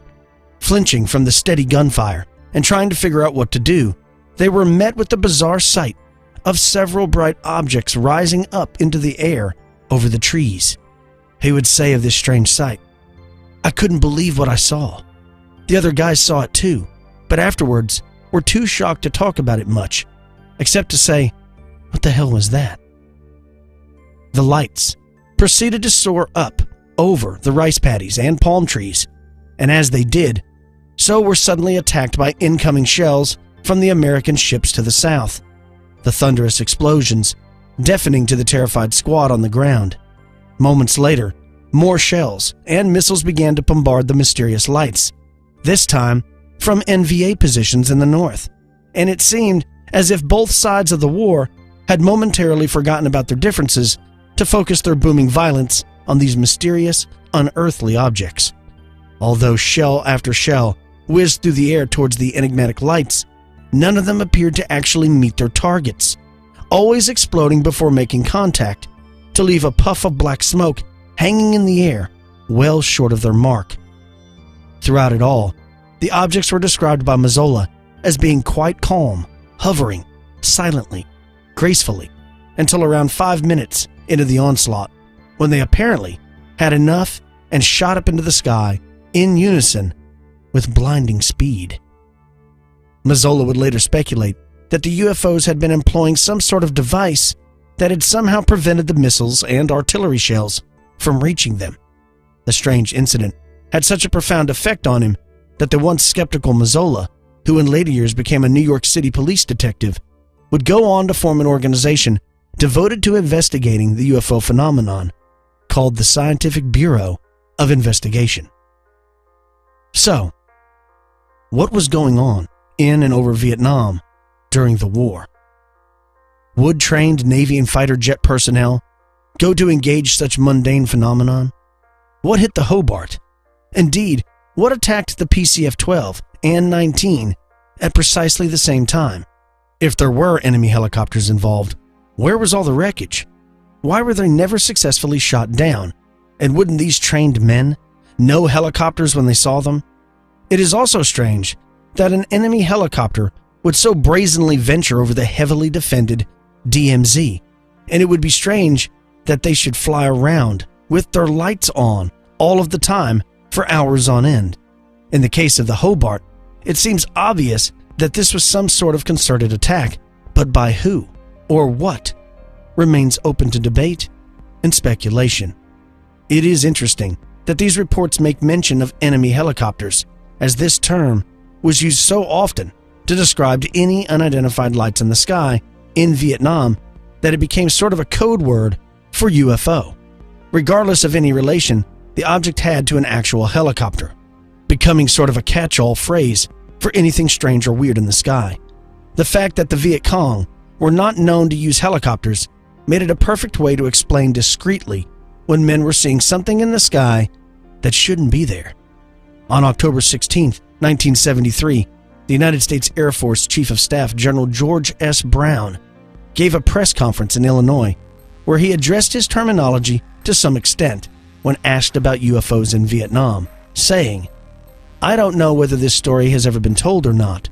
flinching from the steady gunfire and trying to figure out what to do, they were met with the bizarre sight of several bright objects rising up into the air over the trees. He would say of this strange sight, "I couldn't believe what I saw. The other guys saw it too, but afterwards were too shocked to talk about it much, except to say, 'What the hell was that?'" The lights proceeded to soar up over the rice paddies and palm trees, and as they did, so were suddenly attacked by incoming shells from the American ships to the south. The thunderous explosions deafening to the terrified squad on the ground. Moments later, more shells and missiles began to bombard the mysterious lights, this time from NVA positions in the north, and it seemed as if both sides of the war had momentarily forgotten about their differences to focus their booming violence on these mysterious, unearthly objects. Although shell after shell whizzed through the air towards the enigmatic lights, none of them appeared to actually meet their targets, always exploding before making contact, to leave a puff of black smoke hanging in the air, well short of their mark. Throughout it all, the objects were described by Mazzola as being quite calm, hovering, silently, gracefully, until around 5 minutes into the onslaught, when they apparently had enough and shot up into the sky in unison with blinding speed. Mazzola would later speculate that the UFOs had been employing some sort of device that had somehow prevented the missiles and artillery shells from reaching them. The strange incident had such a profound effect on him that the once skeptical Mazzola, who in later years became a New York City police detective, would go on to form an organization devoted to investigating the UFO phenomenon called the Scientific Bureau of Investigation. So, what was going on in and over Vietnam during the war? Would trained Navy and fighter jet personnel go to engage such mundane phenomenon? What hit the Hobart? Indeed, what attacked the PCF-12 and 19 at precisely the same time? If there were enemy helicopters involved, where was all the wreckage? Why were they never successfully shot down? And wouldn't these trained men know helicopters when they saw them? It is also strange that an enemy helicopter would so brazenly venture over the heavily defended DMZ, and it would be strange that they should fly around with their lights on all of the time for hours on end. In the case of the Hobart, it seems obvious that this was some sort of concerted attack, but by who or what remains open to debate and speculation. It is interesting that these reports make mention of enemy helicopters, as this term was used so often to describe any unidentified lights in the sky in Vietnam that it became sort of a code word for UFO. Regardless of any relation the object had to an actual helicopter, becoming sort of a catch-all phrase for anything strange or weird in the sky. The fact that the Viet Cong were not known to use helicopters made it a perfect way to explain discreetly when men were seeing something in the sky that shouldn't be there. On October 16, 1973, the United States Air Force Chief of Staff General George S. Brown gave a press conference in Illinois where he addressed his terminology to some extent when asked about UFOs in Vietnam, saying, "I don't know whether this story has ever been told or not.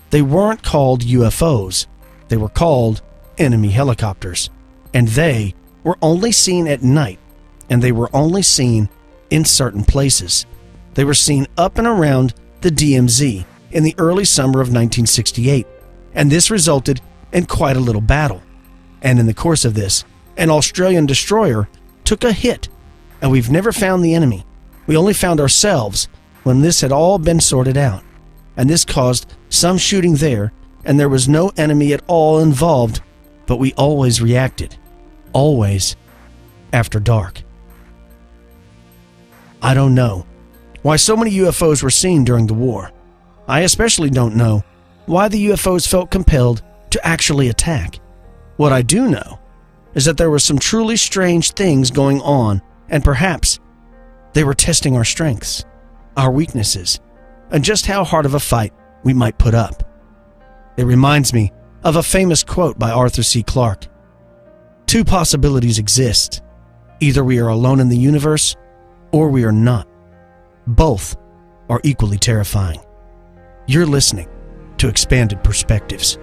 They weren't called UFOs. They were called enemy helicopters, and they were only seen at night, and they were only seen in certain places. They were seen up and around the DMZ in the early summer of 1968, and this resulted in quite a little battle. And in the course of this, an Australian destroyer took a hit, and we've never found the enemy. We only found ourselves when this had all been sorted out. And this caused some shooting there, and there was no enemy at all involved, but we always reacted. Always after dark. I don't know why so many UFOs were seen during the war. I especially don't know why the UFOs felt compelled to actually attack. What I do know is that there were some truly strange things going on, and perhaps they were testing our strengths, our weaknesses, and just how hard of a fight we might put up. It reminds me of a famous quote by Arthur C. Clarke. Two possibilities exist. Either we are alone in the universe, or we are not. Both are equally terrifying. You're listening to Expanded Perspectives.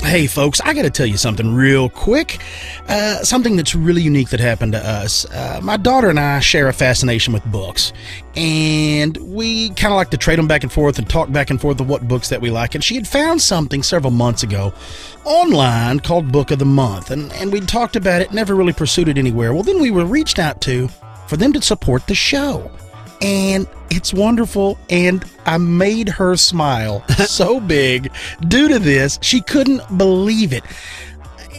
Hey folks, I gotta tell you something real quick. Something that's really unique that happened to us. My daughter and I share a fascination with books, and we kind of like to trade them back and forth and talk back and forth of what books that we like. And she had found something several months ago online called Book of the Month, and we'd talked about it, never really pursued it anywhere. Well, then we were reached out to for them to support the show. And it's wonderful, and I made her smile so big due to this. She couldn't believe it.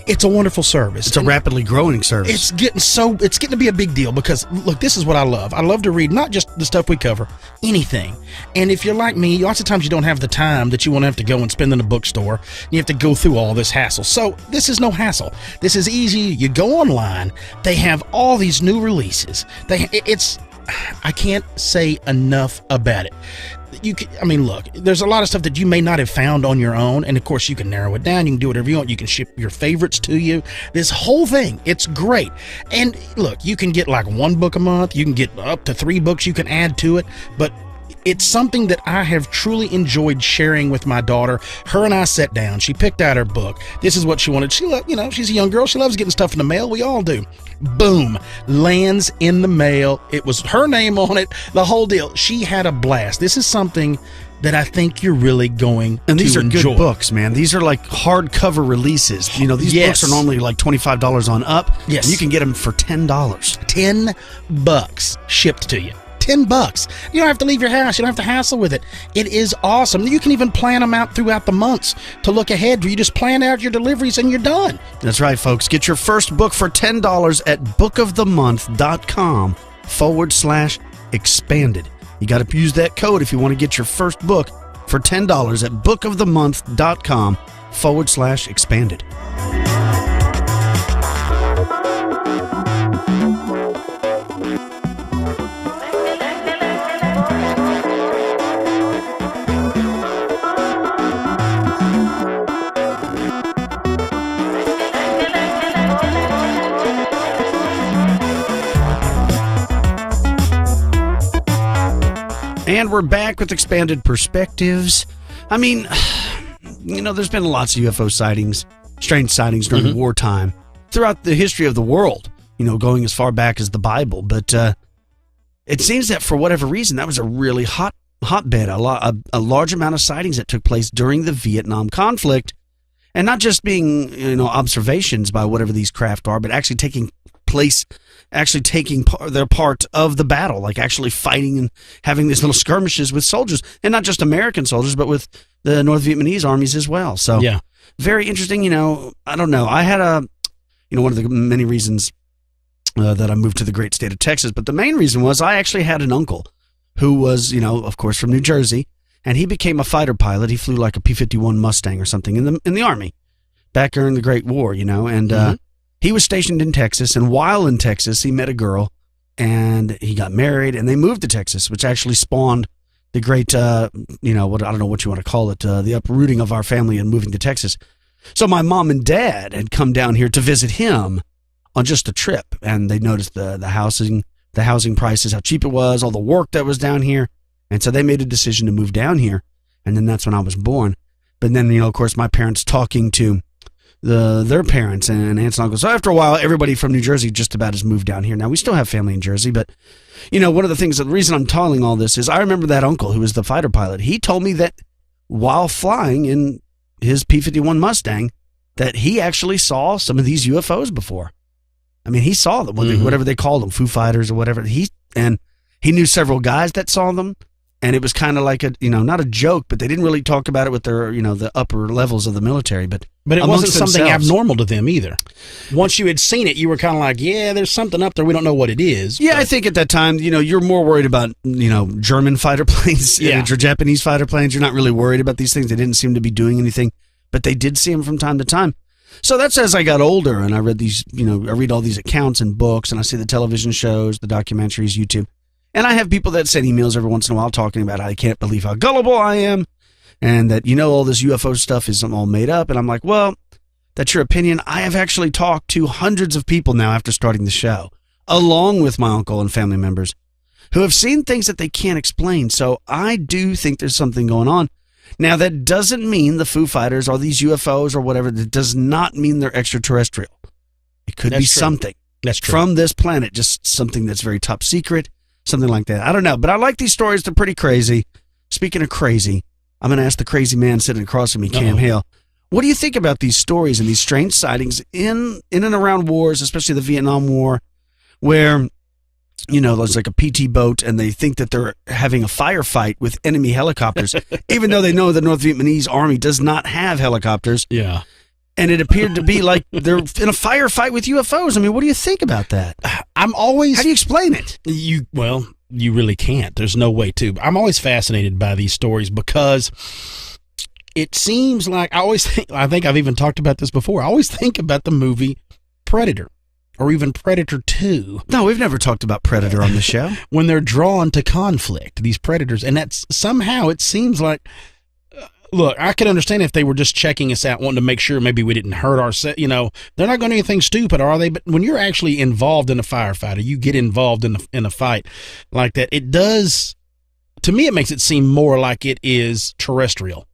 It's a wonderful service. It's a rapidly growing service. It's getting to be a big deal because, look, this is what I love. I love to read not just the stuff we cover, anything. And if you're like me, lots of times you don't have the time that you want to have to go and spend in a bookstore. You have to go through all this hassle. So this is no hassle. This is easy. You go online. They have all these new releases. I can't say enough about it. Look, there's a lot of stuff that you may not have found on your own, and of course you can narrow it down. You can do whatever you want. You can ship your favorites to you. This whole thing, it's great. And look, you can get like one book a month. You can get up to 3 books you can add to it, but it's something that I have truly enjoyed sharing with my daughter. Her and I sat down. She picked out her book. This is what she wanted. She's a young girl. She loves getting stuff in the mail. We all do. Boom, lands in the mail. It was her name on it, the whole deal. She had a blast. This is something that I think you're really going to enjoy. And these are good books, man. These are like hardcover releases. These books are normally like $25 on up. Yes. And you can get them for $10. $10 shipped to you. $10. You don't have to leave your house. You don't have to hassle with it. It is awesome. You can even plan them out throughout the months to look ahead. You just plan out your deliveries and you're done. That's right, folks. Get your first book for $10 at bookofthemonth.com/expanded. You got to use that code if you want to get your first book for $10 at bookofthemonth.com/expanded. And we're back with Expanded Perspectives. There's been lots of UFO sightings, strange sightings during wartime, throughout the history of the world, going as far back as the Bible. But it seems that for whatever reason, that was a really hotbed, a large amount of sightings that took place during the Vietnam conflict. And not just being, observations by whatever these craft are, but actually taking their part of the battle, like actually fighting and having these little skirmishes with soldiers, and not just American soldiers, but with the North Vietnamese armies as well. So, yeah, very interesting. I don't know. I had one of the many reasons that I moved to the great state of Texas, but the main reason was I actually had an uncle who was, of course, from New Jersey, and he became a fighter pilot. He flew like a P-51 Mustang or something in the Army. back during the Great War, and he was stationed in Texas, and while in Texas, he met a girl, and he got married, and they moved to Texas, which actually spawned the great, I don't know what you want to call it, the uprooting of our family and moving to Texas. So my mom and dad had come down here to visit him on just a trip, and they noticed the housing prices, how cheap it was, all the work that was down here, and so they made a decision to move down here, and then that's when I was born. But then, of course, my parents talking to their parents and aunts and uncles. So after a while, everybody from New Jersey just about has moved down here. Now, we still have family in Jersey, but, one of the things, the reason I'm telling all this is I remember that uncle who was the fighter pilot. He told me that while flying in his P-51 Mustang, that he actually saw some of these UFOs before. I mean, he saw them, whatever they called them, Foo Fighters or whatever. He knew several guys that saw them. And it was kind of like not a joke, but they didn't really talk about it with their, the upper levels of the military. But it wasn't something abnormal to them either. Once you had seen it, you were kind of like, yeah, there's something up there. We don't know what it is. Yeah, I think at that time, you're more worried about, German fighter planes or Japanese fighter planes. You're not really worried about these things. They didn't seem to be doing anything, but they did see them from time to time. So that's as I got older and I read these, I read all these accounts and books and I see the television shows, the documentaries, YouTube. And I have people that send emails every once in a while talking about how I can't believe how gullible I am and that, all this UFO stuff is all made up. And I'm like, well, that's your opinion. I have actually talked to hundreds of people now after starting the show, along with my uncle and family members who have seen things that they can't explain. So I do think there's something going on. Now, that doesn't mean the Foo Fighters or these UFOs or whatever. That does not mean they're extraterrestrial. It could be something from this planet, just something that's very top secret. Something like that. I don't know, but I like these stories. They're pretty crazy. Speaking of crazy, I'm going to ask the crazy man sitting across from me, Cam Hale. What do you think about these stories and these strange sightings in and around wars, especially the Vietnam War, where, there's like a PT boat and they think that they're having a firefight with enemy helicopters, even though they know the North Vietnamese army does not have helicopters. Yeah. And it appeared to be like they're in a firefight with UFOs. I mean, what do you think about that? How do you explain it? You really can't. There's no way to. I'm always fascinated by these stories because it seems like I think I've even talked about this before. I always think about the movie Predator or even Predator 2. No, we've never talked about Predator on the show. When they're drawn to conflict, these predators, and that's somehow it seems like. Look, I could understand if they were just checking us out, wanting to make sure maybe we didn't hurt ourselves. They're not going to do anything stupid, are they? But when you're actually involved in a firefight or you get involved in a fight like that, it does, to me, it makes it seem more like it is terrestrial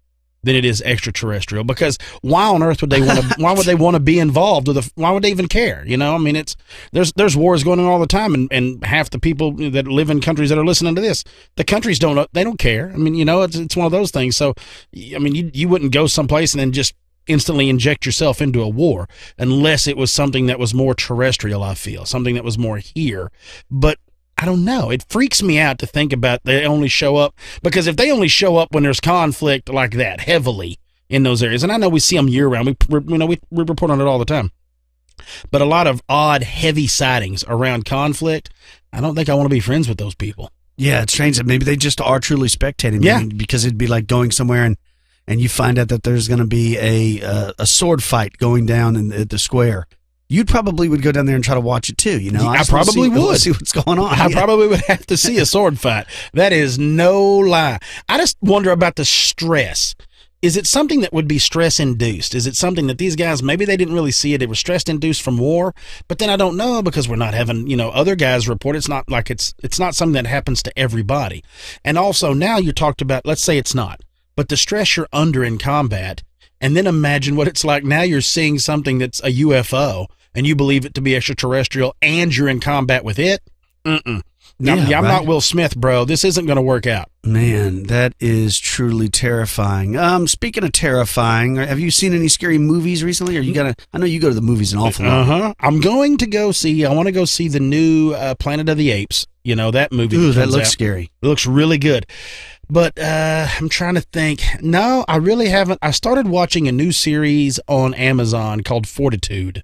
than it is extraterrestrial. Because why on earth would they want to? Why would they want to be involved with? Why would they even care? I mean, there's wars going on all the time, and half the people that live in countries that are listening to this, the countries don't care. I mean, it's one of those things. So, I mean, you wouldn't go someplace and then just instantly inject yourself into a war unless it was something that was more terrestrial. I feel something that was more here, but. I don't know. It freaks me out to think about they only show up because if they only show up when there's conflict like that heavily in those areas, and I know we see them year round, we report on it all the time, but a lot of odd, heavy sightings around conflict, I don't think I want to be friends with those people. Yeah, it's strange that maybe they just are truly spectating. Yeah. Because it'd be like going somewhere and you find out that there's going to be a sword fight going down at the square. You probably would go down there and try to watch it too, I probably would. See what's going on. I probably would have to see a sword fight. That is no lie. I just wonder about the stress. Is it something that would be stress-induced? Is it something that these guys, maybe they didn't really see it, it was stress-induced from war, but then I don't know because we're not having, other guys report. It's not like it's not something that happens to everybody. And also now you talked about, let's say it's not, but the stress you're under in combat, and then imagine what it's like now you're seeing something that's a UFO, and you believe it to be extraterrestrial, and you're in combat with it? I'm not Will Smith, bro. This isn't going to work out. Man, that is truly terrifying. Speaking of terrifying, have you seen any scary movies recently? I know you go to the movies an awful lot. I'm going to go see, I want to go see the new Planet of the Apes. That movie. Ooh, that looks scary. It looks really good. But I'm trying to think. No, I really haven't. I started watching a new series on Amazon called Fortitude.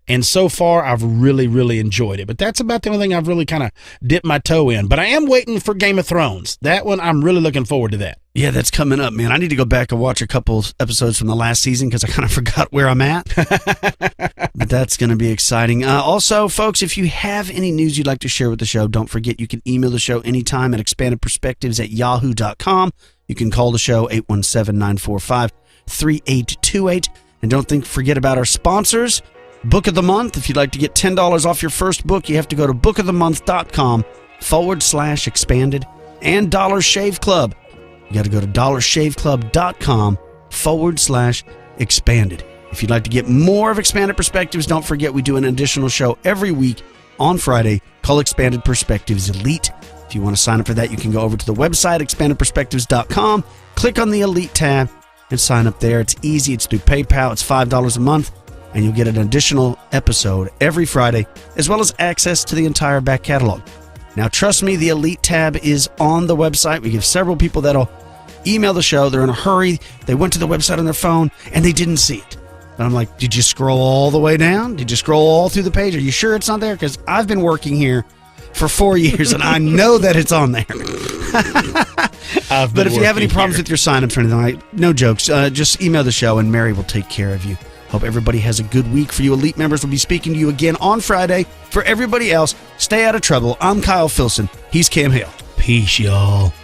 And so far, I've really, really enjoyed it. But that's about the only thing I've really kind of dipped my toe in. But I am waiting for Game of Thrones. That one, I'm really looking forward to that. Yeah, that's coming up, man. I need to go back and watch a couple episodes from the last season because I kind of forgot where I'm at. But that's going to be exciting. Also, folks, if you have any news you'd like to share with the show, don't forget you can email the show anytime at expandedperspectives@yahoo.com. You can call the show 817-945-3828. And don't forget about our sponsors. Book of the Month. If you'd like to get $10 off your first book, you have to go to bookofthemonth.com/expanded. And Dollar Shave Club. You got to go to dollarshaveclub.com/expanded. If you'd like to get more of Expanded Perspectives, don't forget we do an additional show every week on Friday called Expanded Perspectives Elite. If you want to sign up for that, you can go over to the website, expandedperspectives.com, click on the Elite tab, and sign up there. It's easy. It's through PayPal. It's $5 a month. And you'll get an additional episode every Friday, as well as access to the entire back catalog. Now, trust me, the Elite tab is on the website. We give several people that'll email the show. They're in a hurry. They went to the website on their phone, and they didn't see it. And I'm like, did you scroll all the way down? Did you scroll all through the page? Are you sure it's not there? Because I've been working here for 4 years, and I know that it's on there. But if you have any problems with your sign-ups or anything, no jokes, just email the show, and Mary will take care of you. Hope everybody has a good week. For you Elite members, we'll be speaking to you again on Friday. For everybody else, stay out of trouble. I'm Kyle Filson. He's Cam Hale. Peace, y'all.